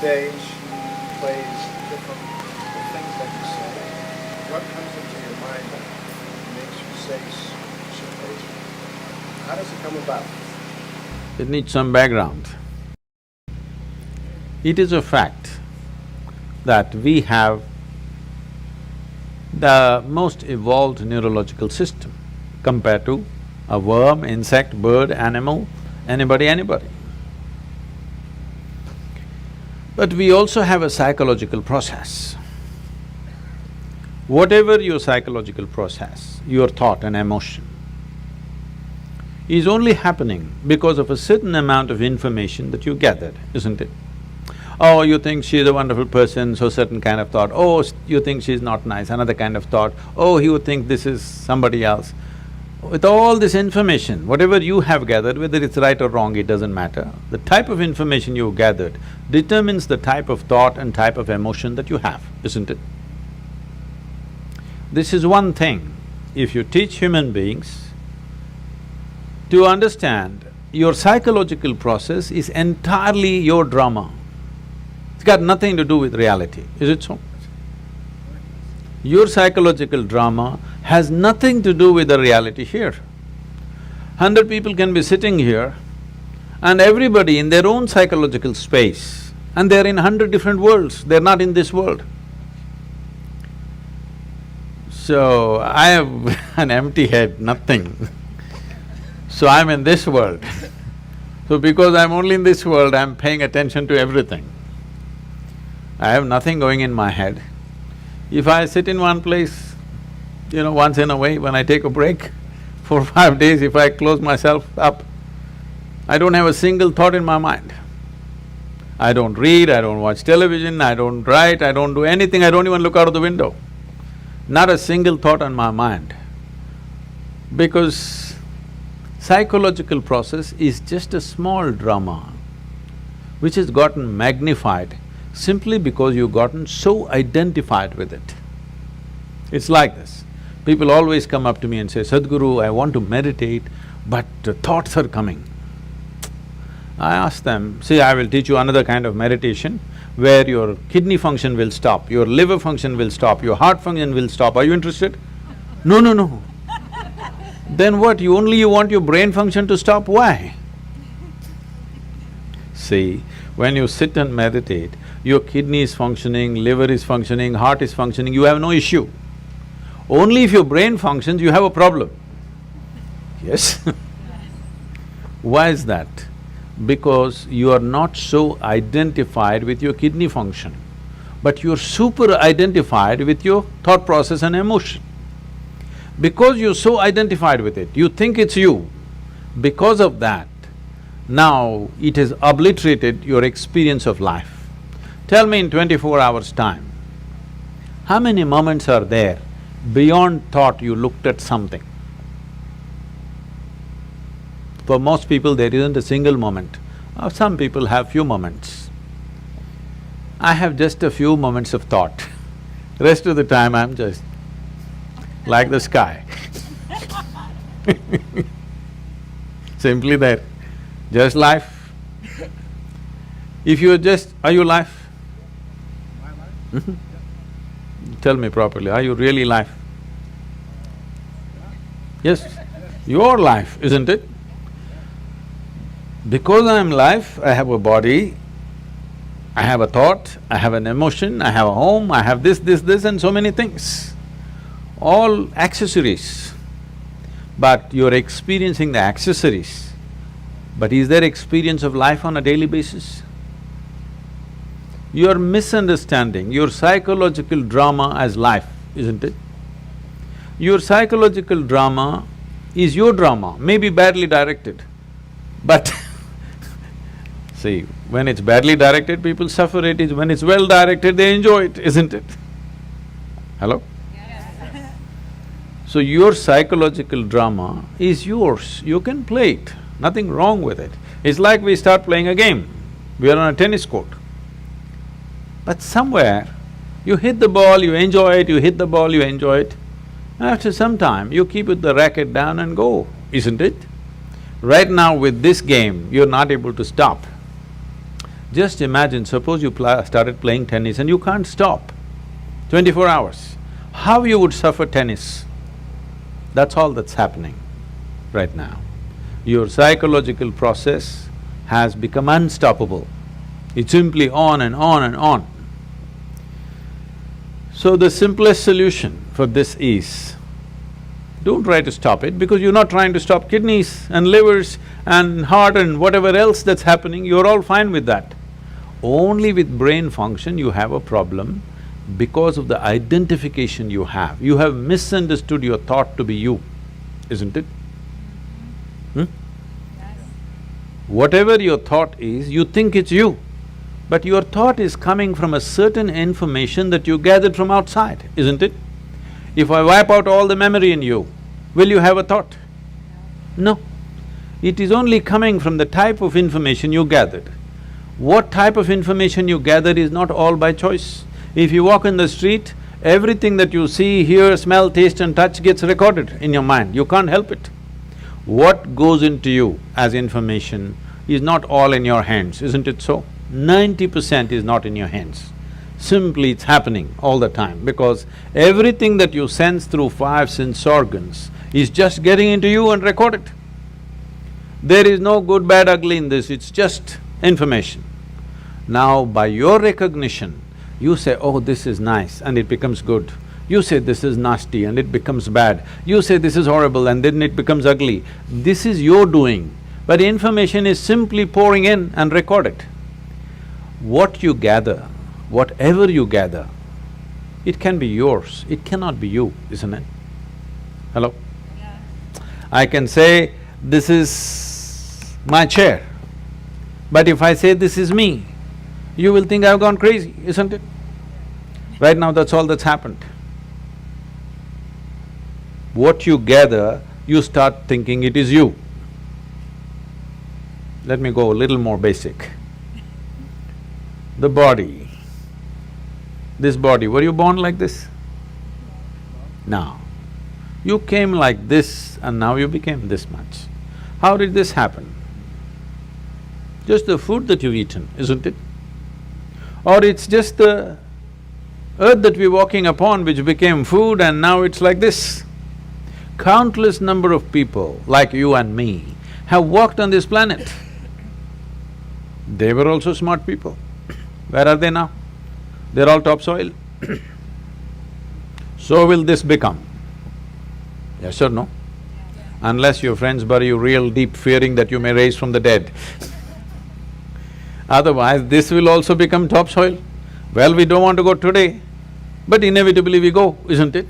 stage, plays different the things that you say. What comes into your mind that makes you say certain things? How does it come about? It needs some background. It is a fact that we have the most evolved neurological system compared to a worm, insect, bird, animal, anybody. But we also have a psychological process. Whatever your psychological process, your thought and emotion, is only happening because of a certain amount of information that you gathered, isn't it? Oh, you think she's a wonderful person, so certain kind of thought. Oh, you think she's not nice, another kind of thought. Oh, you think this is somebody else. With all this information, whatever you have gathered, whether it's right or wrong, it doesn't matter. The type of information you gathered determines the type of thought and type of emotion that you have, isn't it? This is one thing. If you teach human beings to understand, your psychological process is entirely your drama. It's got nothing to do with reality, is it so? Your psychological drama has nothing to do with the reality here. 100 people can be sitting here and everybody in their own psychological space, and they're in 100 different worlds, they're not in this world. So, I have an empty head, nothing. So I'm in this world. So because I'm only in this world, I'm paying attention to everything. I have nothing going in my head. If I sit in one place, once in a way, when I take a break, 4 or 5 days, if I close myself up, I don't have a single thought in my mind. I don't read, I don't watch television, I don't write, I don't do anything, I don't even look out of the window. Not a single thought on my mind. Because psychological process is just a small drama which has gotten magnified simply because you've gotten so identified with it. It's like this. People always come up to me and say, Sadhguru, I want to meditate, but thoughts are coming. I ask them, see, I will teach you another kind of meditation where your kidney function will stop, your liver function will stop, your heart function will stop. Are you interested? No. Then what, you want your brain function to stop? Why? See, when you sit and meditate, your kidney is functioning, liver is functioning, heart is functioning, you have no issue. Only if your brain functions, you have a problem. Yes? Why is that? Because you are not so identified with your kidney function, but you're super identified with your thought process and emotion. Because you're so identified with it, you think it's you. Because of that, now it has obliterated your experience of life. Tell me in 24 hours' time, how many moments are there beyond thought you looked at something? For most people, there isn't a single moment. Some people have few moments. I have just a few moments of thought. Rest of the time, I'm just like the sky. Simply there, just life. If you're just… are you life? Tell me properly, are you really life? Yes, your life, isn't it? Because I am life, I have a body, I have a thought, I have an emotion, I have a home, I have this and so many things. All accessories. But you're experiencing the accessories. But is there experience of life on a daily basis? You're misunderstanding your psychological drama as life, isn't it? Your psychological drama is your drama, maybe badly directed, but see, when it's badly directed, people suffer it. When it's well directed, they enjoy it, isn't it? Hello? Yes. So your psychological drama is yours, you can play it, nothing wrong with it. It's like we start playing a game, we are on a tennis court. But somewhere, you hit the ball, you enjoy it, you hit the ball, you enjoy it. After some time, you keep the racket down and go, isn't it? Right now with this game, you're not able to stop. Just imagine, suppose you started playing tennis and you can't stop 24 hours. How you would suffer tennis? That's all that's happening right now. Your psychological process has become unstoppable. It's simply on and on and on. So the simplest solution for this is, don't try to stop it because you're not trying to stop kidneys and livers and heart and whatever else that's happening, you're all fine with that. Only with brain function you have a problem because of the identification you have. You have misunderstood your thought to be you, isn't it? Hmm? Whatever your thought is, you think it's you, but your thought is coming from a certain information that you gathered from outside, isn't it? If I wipe out all the memory in you, will you have a thought? No. It is only coming from the type of information you gathered. What type of information you gather is not all by choice. If you walk in the street, everything that you see, hear, smell, taste and touch gets recorded in your mind, you can't help it. What goes into you as information is not all in your hands, isn't it so? 90% is not in your hands. Simply it's happening all the time because everything that you sense through five sense organs is just getting into you and recorded. There is no good, bad, ugly in this, it's just information. Now by your recognition, you say, oh, this is nice and it becomes good. You say this is nasty and it becomes bad. You say this is horrible and then it becomes ugly. This is your doing, but information is simply pouring in and recorded. What you gather, whatever you gather, it can be yours, it cannot be you, isn't it? Hello? Yeah. I can say, this is my chair, but if I say this is me, you will think I've gone crazy, isn't it? Right now, that's all that's happened. What you gather, you start thinking it is you. Let me go a little more basic. The body, this body, were you born like this? No. You came like this and now you became this much. How did this happen? Just the food that you've eaten, isn't it? Or it's just the earth that we're walking upon which became food and now it's like this. Countless number of people like you and me have walked on this planet. They were also smart people. Where are they now? They're all topsoil. So will this become? Yes or no? Unless your friends bury you real deep, fearing that you may rise from the dead. Otherwise, this will also become topsoil. Well, we don't want to go today, but inevitably we go, isn't it?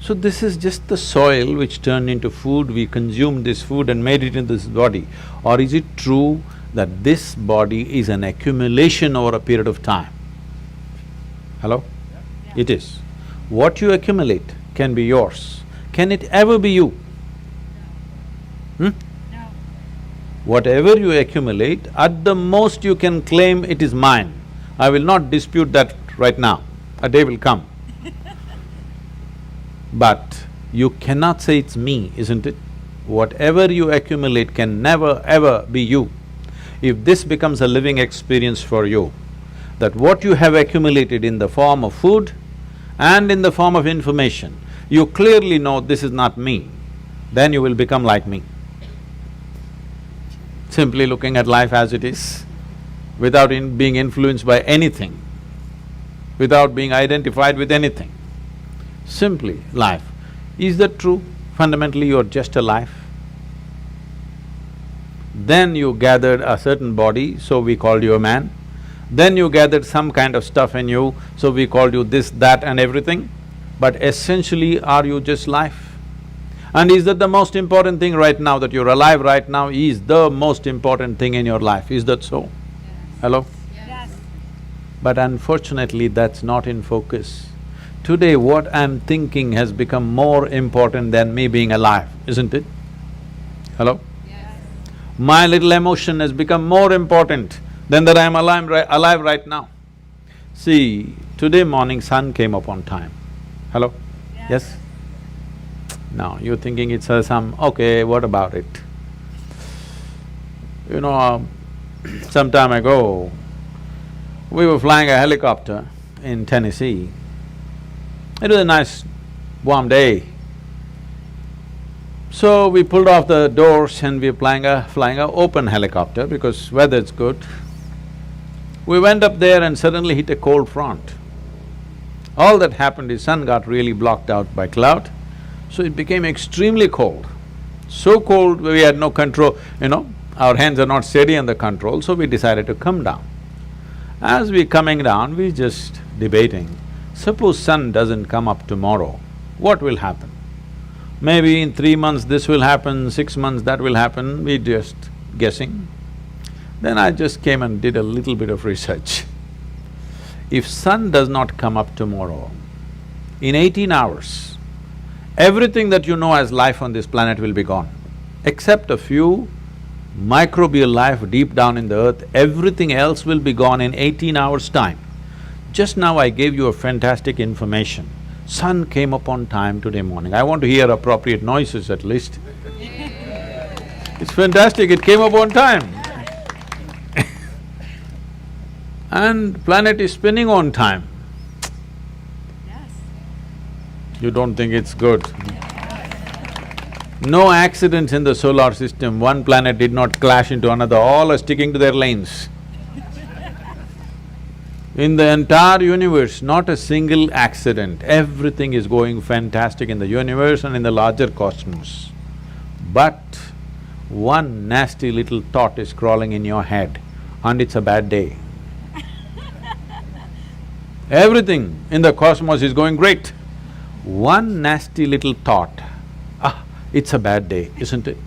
So this is just the soil which turned into food, we consumed this food and made it into this body. Or is it true that this body is an accumulation over a period of time? Hello? Yeah. It is. What you accumulate can be yours. Can it ever be you? Hmm? No. Whatever you accumulate, at the most you can claim it is mine. I will not dispute that right now, a day will come. But you cannot say it's me, isn't it? Whatever you accumulate can never ever be you. If this becomes a living experience for you, that what you have accumulated in the form of food and in the form of information, you clearly know this is not me, then you will become like me. Simply looking at life as it is, without being influenced by anything, without being identified with anything. Simply life. Is that true? Fundamentally, you're just a life. Then you gathered a certain body, so we called you a man. Then you gathered some kind of stuff in you, so we called you this, that and everything. But essentially, are you just life? And is that the most important thing right now, that you're alive right now is the most important thing in your life, is that so? Yes. Hello? Yes. But unfortunately, that's not in focus. Today, what I'm thinking has become more important than me being alive, isn't it? Hello? Yes. My little emotion has become more important than that I'm alive right now. See, today morning sun came up on time. Hello? Yes? Now, you're thinking it's some… okay, what about it? You know, Some time ago, we were flying a helicopter in Tennessee. It was a nice warm day. So we pulled off the doors and we were flying a open helicopter because weather's good. We went up there and suddenly hit a cold front. All that happened is sun got really blocked out by cloud, so it became extremely cold. So cold we had no control, our hands are not steady on the control, so we decided to come down. As we coming down, we just debating, suppose sun doesn't come up tomorrow, what will happen? Maybe in 3 months this will happen, 6 months that will happen, we just guessing. Then I just came and did a little bit of research. If sun does not come up tomorrow, in 18 hours, everything that you know as life on this planet will be gone. Except a few microbial life deep down in the earth, everything else will be gone in 18 hours' time. Just now I gave you a fantastic information. Sun came up on time today morning. I want to hear appropriate noises at least. It's fantastic, it came up on time. And planet is spinning on time. Yes. You don't think it's good? No accidents in the solar system, one planet did not clash into another, all are sticking to their lanes. In the entire universe, not a single accident, everything is going fantastic in the universe and in the larger cosmos. But one nasty little thought is crawling in your head and it's a bad day. Everything in the cosmos is going great. One nasty little thought, it's a bad day, isn't it?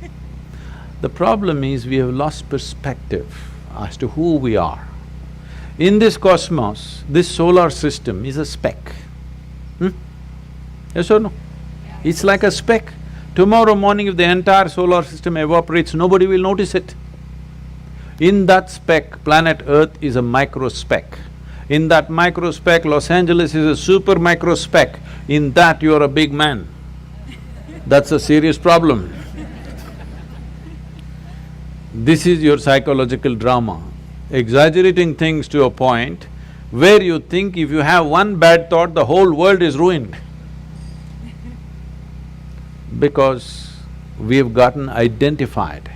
The problem is we have lost perspective as to who we are. In this cosmos, this solar system is a speck. Yes or no? Yeah. It's like a speck. Tomorrow morning if the entire solar system evaporates, nobody will notice it. In that speck, planet Earth is a micro speck. In that micro speck, Los Angeles is a super micro speck. In that, you are a big man. That's a serious problem. This is your psychological drama, exaggerating things to a point where you think if you have one bad thought, the whole world is ruined. Because we have gotten identified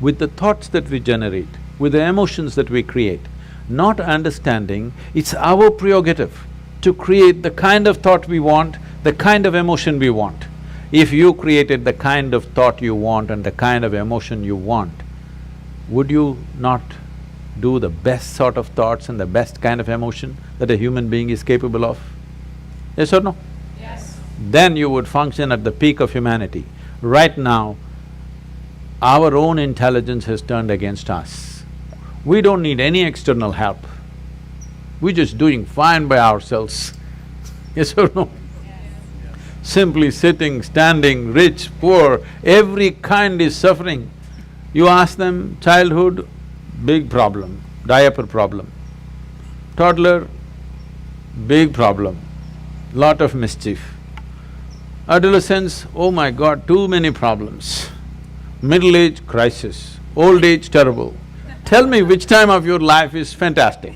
with the thoughts that we generate, with the emotions that we create, not understanding it's our prerogative to create the kind of thought we want, the kind of emotion we want. If you created the kind of thought you want and the kind of emotion you want, would you not do the best sort of thoughts and the best kind of emotion that a human being is capable of? Yes or no? Yes. Then you would function at the peak of humanity. Right now, our own intelligence has turned against us. We don't need any external help. We're just doing fine by ourselves. Yes or no? Yes. Simply sitting, standing, rich, poor, every kind is suffering. You ask them, childhood, big problem, diaper problem. Toddler, big problem, lot of mischief. Adolescence, oh my God, too many problems. Middle age, crisis. Old age, terrible. Tell me which time of your life is fantastic.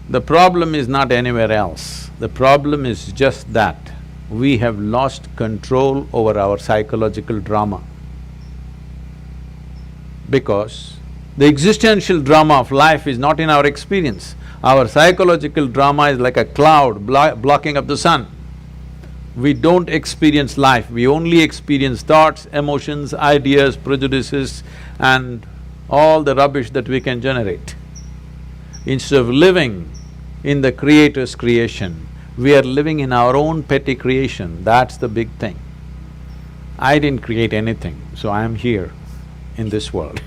The problem is not anywhere else. The problem is just that we have lost control over our psychological drama. Because the existential drama of life is not in our experience. Our psychological drama is like a cloud blocking up the sun. We don't experience life, we only experience thoughts, emotions, ideas, prejudices and all the rubbish that we can generate. Instead of living in the Creator's creation, we are living in our own petty creation, that's the big thing. I didn't create anything, so I am here in this world.